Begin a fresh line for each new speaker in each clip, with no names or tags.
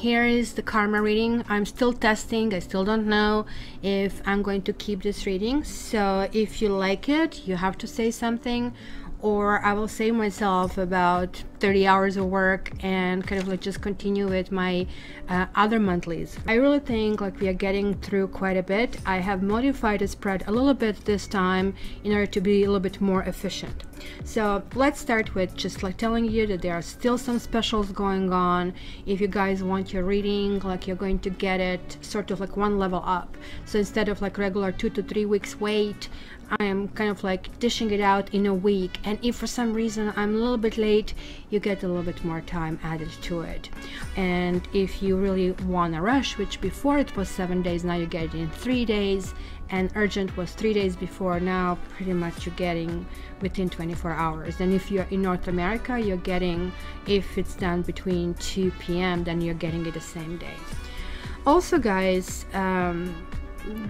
here is the karma reading. I'm still testing. I still don't know if I'm going to keep this reading. So if you like it, you have to say something, or I will save myself about 30 hours of work and kind of like just continue with my other monthlies. I really think like we are getting through quite a bit. I have modified the spread a little bit this time in order to be a little bit more efficient. So let's start with just like telling you that there are still some specials going on. If you guys want your reading, like you're going to get it sort of like one level up. So instead of like regular 2 to 3 weeks wait, I am kind of like dishing it out in a week, and if for some reason I'm a little bit late, you get a little bit more time added to it. And if you really want to rush, which before it was 7 days, now you get it in 3 days, and urgent was 3 days before, now pretty much you're getting within 24 hours. And if you're in North America, you're getting, if it's done between 2 p.m., then you're getting it the same day. Also guys,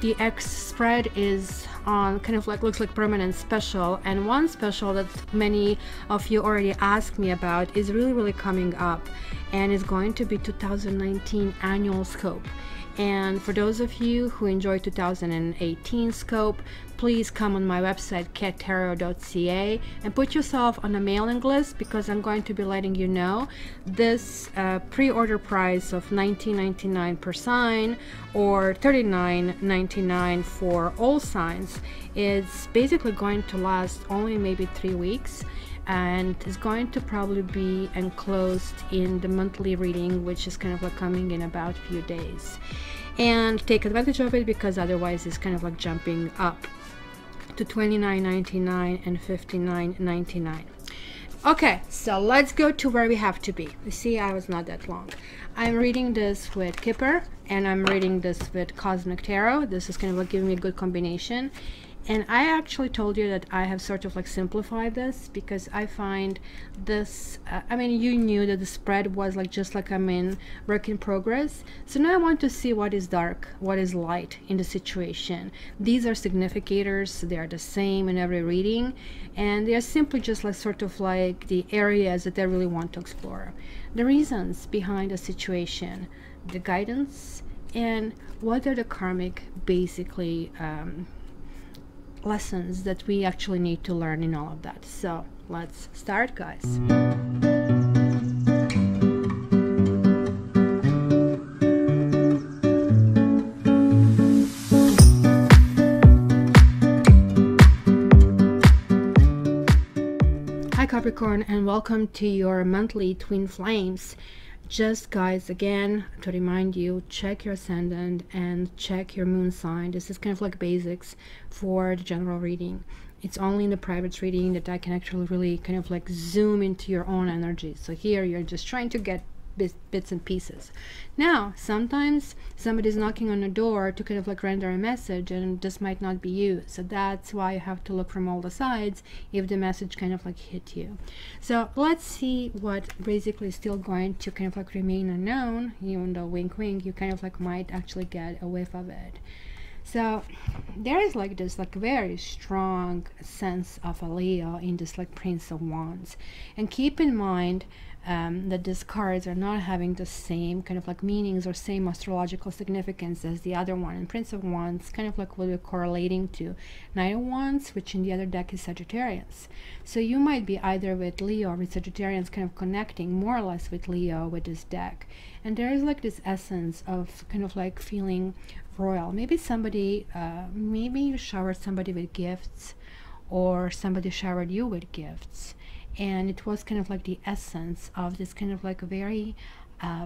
the X spread is on kind of like looks like permanent special, and one special that many of you already asked me about is really coming up, and is going to be 2019 annual scope. And for those of you who enjoy 2018 scope, please come on my website cattarot.ca and put yourself on a mailing list, because I'm going to be letting you know this pre-order price of $19.99 per sign or $39.99 for all signs is basically going to last only maybe 3 weeks, and is going to probably be enclosed in the monthly reading, which is kind of like coming in about a few days. And take advantage of it, because otherwise it's kind of like jumping up to $29.99 and $59.99. Okay, so let's go to where we have to be. You see, I was not that long. I'm reading this with Kipper, and I'm reading this with Cosmic Tarot. This is kind of like giving me a good combination. And I actually told you that I have sort of like simplified this, because I find this, I mean, you knew that the spread was like just like I'm in work in progress. So now I want to see what is dark, what is light in the situation. These are significators. They are the same in every reading, and they are simply just like sort of like the areas that I really want to explore. The reasons behind the situation, the guidance, and what are the karmic basically lessons that we actually need to learn in all of that. So let's start, guys. Hi Capricorn, and welcome to your monthly twin flames. Just guys, again, to remind you, check your ascendant and check your moon sign. This is kind of like basics for the general reading. It's only in the private reading that I can actually really kind of like zoom into your own energy. So here you're just trying to get bits and pieces. Now, sometimes somebody's knocking on the door to kind of like render a message, and this might not be you. So that's why you have to look from all the sides if the message kind of like hit you. So let's see what basically is still going to kind of like remain unknown, even though wink wink, you kind of like might actually get a whiff of it. So there is like this like very strong sense of a Leo in this like Prince of Wands, and keep in mind that these cards are not having the same kind of like meanings or same astrological significance as the other one. And Prince of Wands kind of like will be correlating to Knight of Wands, which in the other deck is Sagittarius. So you might be either with Leo or with Sagittarians, kind of connecting more or less with Leo with this deck. And there is like this essence of kind of like feeling royal. Maybe somebody, maybe you showered somebody with gifts, or somebody showered you with gifts. And it was kind of like the essence of this kind of like a very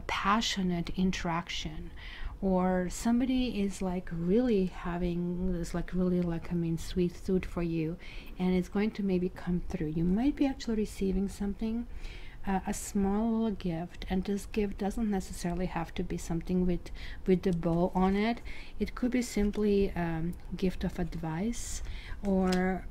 passionate interaction, or somebody is like really having this like really like, I mean, sweet tooth for you, and it's going to maybe come through. You might be actually receiving something, a small little gift, and this gift doesn't necessarily have to be something with the bow on it. It could be simply gift of advice, or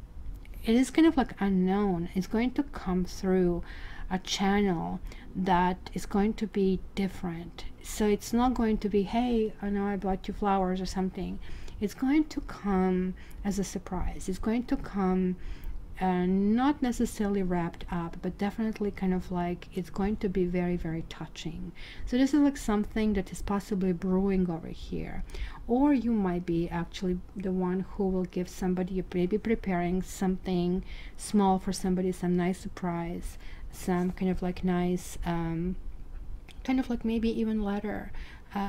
it is kind of like unknown. It's going to come through a channel that is going to be different. So it's not going to be, hey, I know I bought you flowers or something. It's going to come as a surprise. It's going to come not necessarily wrapped up, but definitely kind of like it's going to be very, very touching. So this is like something that is possibly brewing over here, or you might be actually the one who will give somebody, you may be preparing something small for somebody, some nice surprise, some kind of like nice kind of like maybe even letter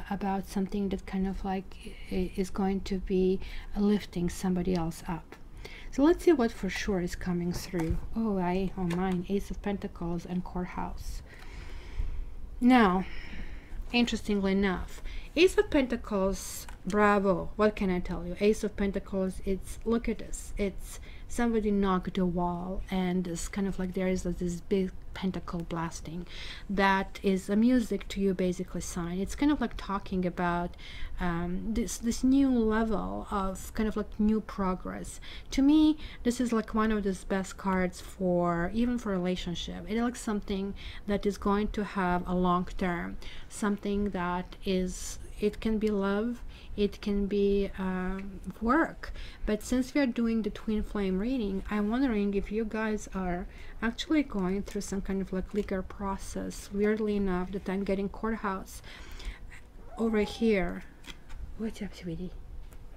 about something that kind of like is going to be lifting somebody else up. So let's see what for sure is coming through. Oh, mine, Ace of Pentacles and Courthouse. Now, interestingly enough, Ace of Pentacles, bravo, what can I tell you? Ace of Pentacles, it's, look at this, it's somebody knocked a wall, and it's kind of like there is this big pentacle blasting. That is a music to you basically sign. It's kind of like talking about this new level of kind of like new progress. To me, this is like one of the best cards for even for a relationship. It's like something that is going to have a long term, something that is, it can be love, it can be work. But since we are doing the twin flame reading, I'm wondering if you guys are actually going through some kind of like legal process. Weirdly enough, that I'm getting Courthouse over here. What's up, sweetie?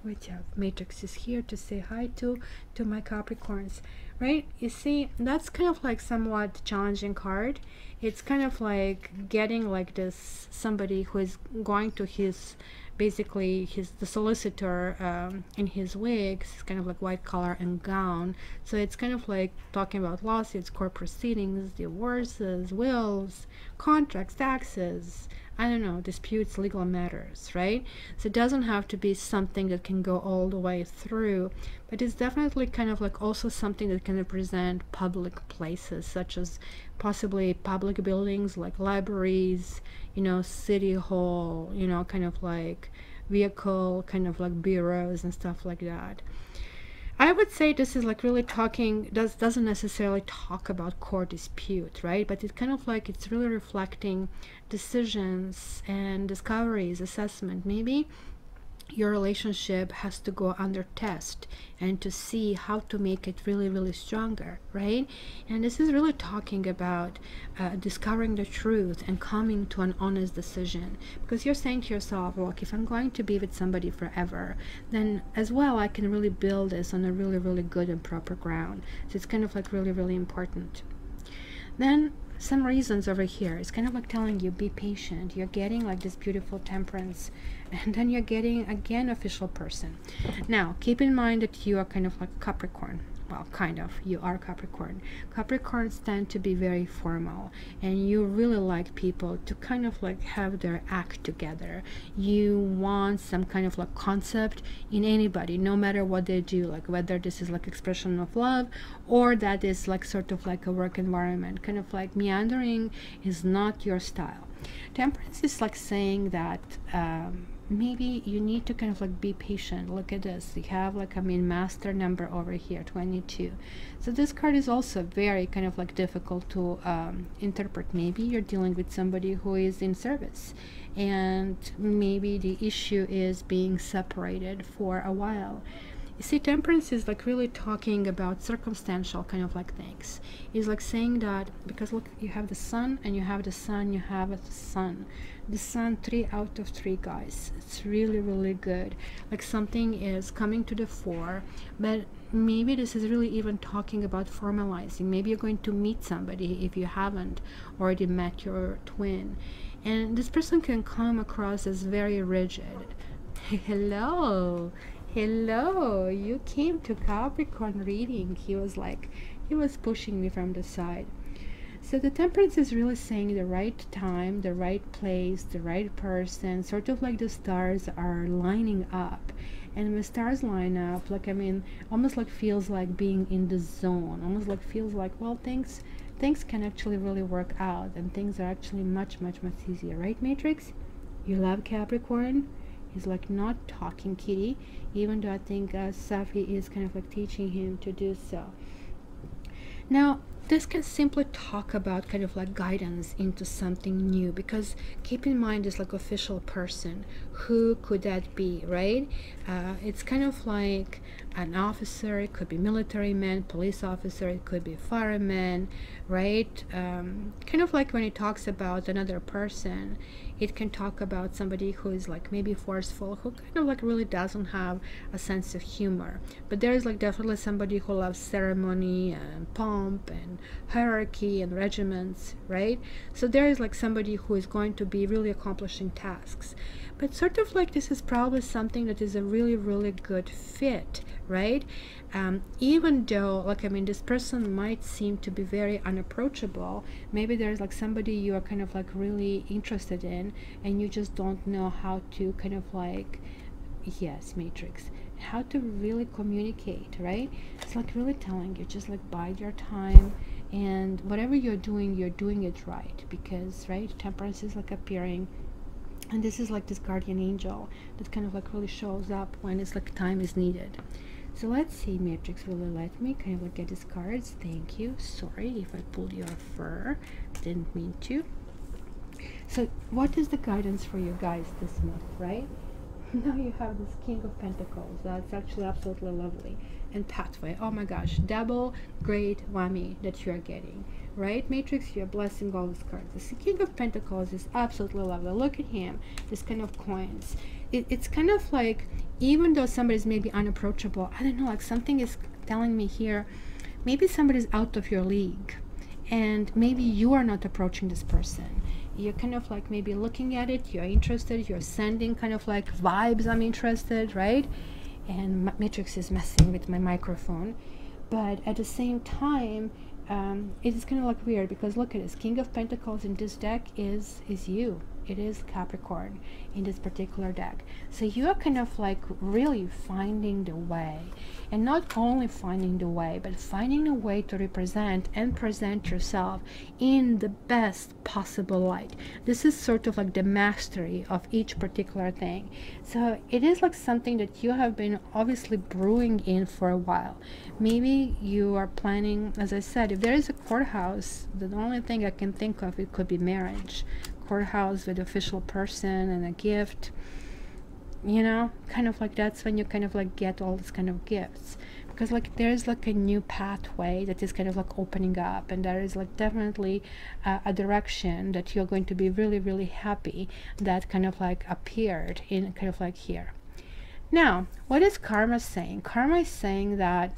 What's up? Matrix is here to say hi to my Capricorns, right? You see, that's kind of like somewhat challenging card. It's kind of like getting like this somebody who is going to his, basically the solicitor in his wigs, kind of like white collar and gown. So it's kind of like talking about lawsuits, court proceedings, divorces, wills, contracts, taxes, I don't know, disputes, legal matters, right? So it doesn't have to be something that can go all the way through, but it's definitely kind of like also something that can represent public places, such as possibly public buildings like libraries, you know, city hall, you know, kind of like vehicle, kind of like bureaus and stuff like that. I would say this is like really talking, doesn't necessarily talk about court dispute, right? But it's kind of like it's really reflecting decisions and discoveries, assessment. Maybe your relationship has to go under test and to see how to make it really, really stronger, right? And this is really talking about discovering the truth and coming to an honest decision, because you're saying to yourself, look, if I'm going to be with somebody forever, then as well I can really build this on a really, really good and proper ground. So it's kind of like really, really important. Then some reasons over here, it's kind of like telling you be patient. You're getting like this beautiful Temperance, and then you're getting again official person. Now keep in mind that you are kind of like Capricorn. Well, kind of, you are Capricorn. Capricorns tend to be very formal, and you really like people to kind of like have their act together. You want some kind of like concept in anybody, no matter what they do, like whether this is like expression of love or that is like sort of like a work environment. Kind of like meandering is not your style. Temperance is like saying that maybe you need to kind of like be patient. Look at this, you have like, I mean, master number over here, 22. So this card is also very kind of like difficult to interpret. Maybe you're dealing with somebody who is in service, and maybe the issue is being separated for a while. You see, Temperance is like really talking about circumstantial kind of like things. It's like saying that, because look, you have the Sun and you have the Sun, you have the Sun. The Sun, 3 out of 3, guys. It's really, really good. Like something is coming to the fore, but maybe this is really even talking about formalizing. Maybe you're going to meet somebody if you haven't already met your twin. And this person can come across as very rigid. Hello. Hello, you came to Capricorn reading. He was pushing me from the side. So the Temperance is really saying the right time, the right place, the right person, sort of like the stars are lining up. And when stars line up, like, I mean, almost like feels like being in the zone, almost like feels like, well, things can actually really work out, and things are actually much, much, much easier, right, Matrix? You love Capricorn? He's like not talking kitty, even though I think Safi is kind of like teaching him to do so. Now this can simply talk about kind of like guidance into something new, because keep in mind this like official person, who could that be, right? It's kind of like an officer, it could be military man, police officer, it could be fireman, right? Kind of like when it talks about another person, it can talk about somebody who is like maybe forceful, who kind of like really doesn't have a sense of humor. But there is like definitely somebody who loves ceremony and pomp and hierarchy and regiments, right? So there is like somebody who is going to be really accomplishing tasks. But sort of like this is probably something that is a really, really good fit, right? Even though, like, I mean, this person might seem to be very unapproachable, maybe there's like somebody you are kind of like really interested in, and you just don't know how to kind of like, yes, Matrix, how to really communicate, right? It's like really telling you, just like bide your time, and whatever you're doing it right, because, right, temperance is like appearing. And this is like this guardian angel that kind of like really shows up when it's like time is needed. So let's see, Matrix, will it let me kind of like get these cards? Thank you. Sorry if I pulled your fur. Didn't mean to. So what is the guidance for you guys this month, right? Now you have this King of Pentacles. That's actually absolutely lovely. And pathway. Oh my gosh. Double great whammy that you're getting. Right, Matrix? You're blessing all these cards. The King of Pentacles is absolutely lovely. Look at him. This kind of coins. It's kind of like, even though somebody's maybe unapproachable, I don't know, like something is telling me here, maybe somebody's out of your league. And maybe you are not approaching this person. You're kind of like maybe looking at it, you're interested, you're sending kind of like vibes, I'm interested, right? And Matrix is messing with my microphone. But at the same time, it is kind of like weird, because look at this, King of Pentacles in this deck is you. It is Capricorn in this particular deck. So you are kind of like really finding the way, and not only finding the way, but finding a way to represent and present yourself in the best possible light. This is sort of like the mastery of each particular thing. So it is like something that you have been obviously brewing in for a while. Maybe you are planning, as I said, if there is a courthouse, the only thing I can think of, it could be marriage. Courthouse with official person and a gift, you know, kind of like that's when you kind of like get all these kind of gifts, because like there's like a new pathway that is kind of like opening up, and there is like definitely a direction that you're going to be really, really happy that kind of like appeared in kind of like here. Now, what is karma saying? Karma is saying that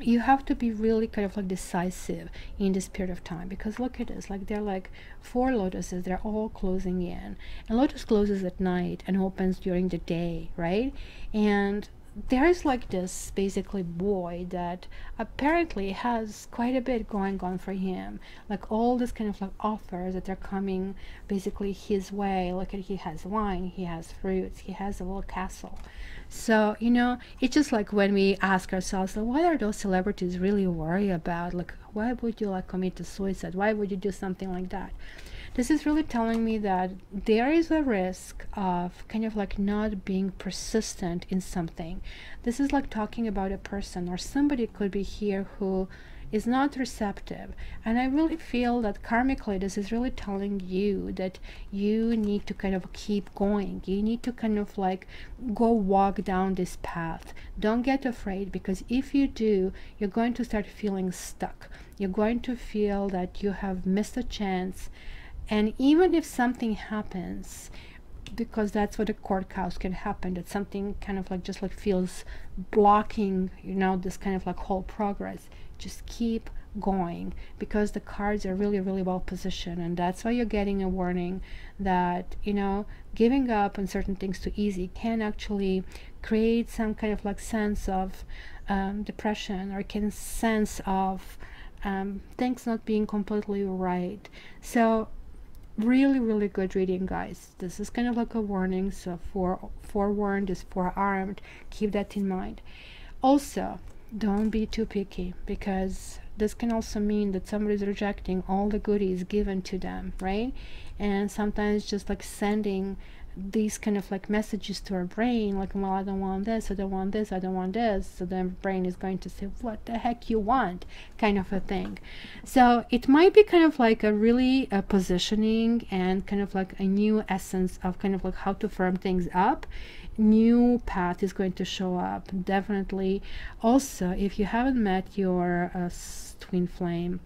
you have to be really kind of like decisive in this period of time, because look at this, like they're like 4 lotuses, they're all closing in, and lotus closes at night and opens during the day, right? And there's like this basically boy that apparently has quite a bit going on for him, like all this kind of like offers that are coming basically his way. Look at, he has wine, he has fruits, he has a little castle. So, you know, it's just like when we ask ourselves, like, what are those celebrities really worried about? Like, why would you like commit to suicide? Why would you do something like that? This is really telling me that there is a risk of kind of like not being persistent in something. This is like talking about a person, or somebody could be here who is not receptive. And I really feel that karmically this is really telling you that you need to kind of keep going. You need to kind of like go walk down this path. Don't get afraid, because if you do, you're going to start feeling stuck. You're going to feel that you have missed a chance. And even if something happens, because that's what a courthouse can happen, that something kind of like just like feels blocking, you know, this kind of like whole progress, just keep going, because the cards are really, really well positioned. And that's why you're getting a warning that, you know, giving up on certain things too easy can actually create some kind of like sense of depression, or can sense of things not being completely right. So really, really good reading, guys. This is kind of like a warning, so forewarned is forearmed. Keep that in mind. Also, don't be too picky, because this can also mean that somebody's rejecting all the goodies given to them, right? And sometimes just like sending these kind of like messages to our brain, like, well, I don't want this, I don't want this, I don't want this. So the brain is going to say, what the heck you want, kind of a thing. So it might be kind of like a really positioning and kind of like a new essence of kind of like how to firm things up. New path is going to show up, definitely. Also, if you haven't met your twin flame,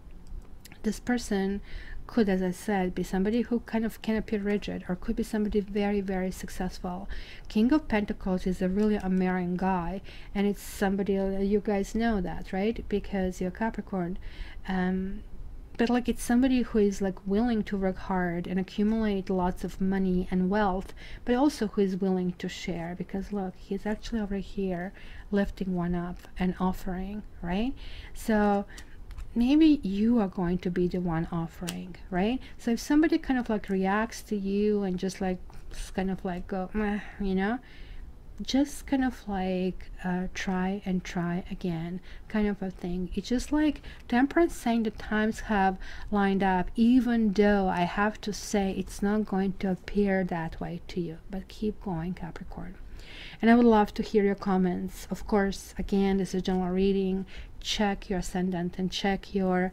this person could, as I said, be somebody who kind of can appear rigid, or could be somebody very, very successful. King of Pentacles is a really a marrying guy, and it's somebody, you guys know that, right? Because you're Capricorn. But like, it's somebody who is like willing to work hard and accumulate lots of money and wealth, but also who is willing to share, because look, he's actually over here lifting one up and offering, right? So maybe you are going to be the one offering, right? So if somebody kind of like reacts to you and just like kind of like go, meh, you know, just kind of like try and try again, kind of a thing. It's just like Temperance saying the times have lined up, even though I have to say it's not going to appear that way to you, but keep going, Capricorn. And I would love to hear your comments. Of course, again, this is general reading. Check your ascendant and check your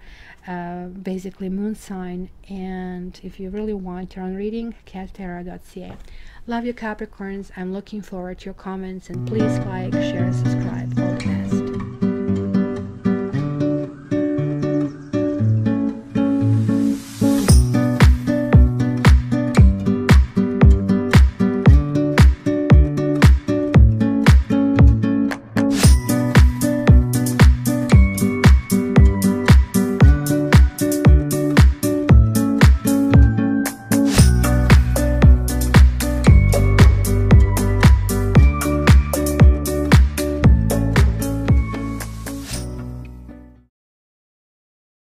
basically moon sign. And if you really want your own reading, cattarot.ca. Love you, Capricorns. I'm looking forward to your comments, and please like, share, subscribe. All the best.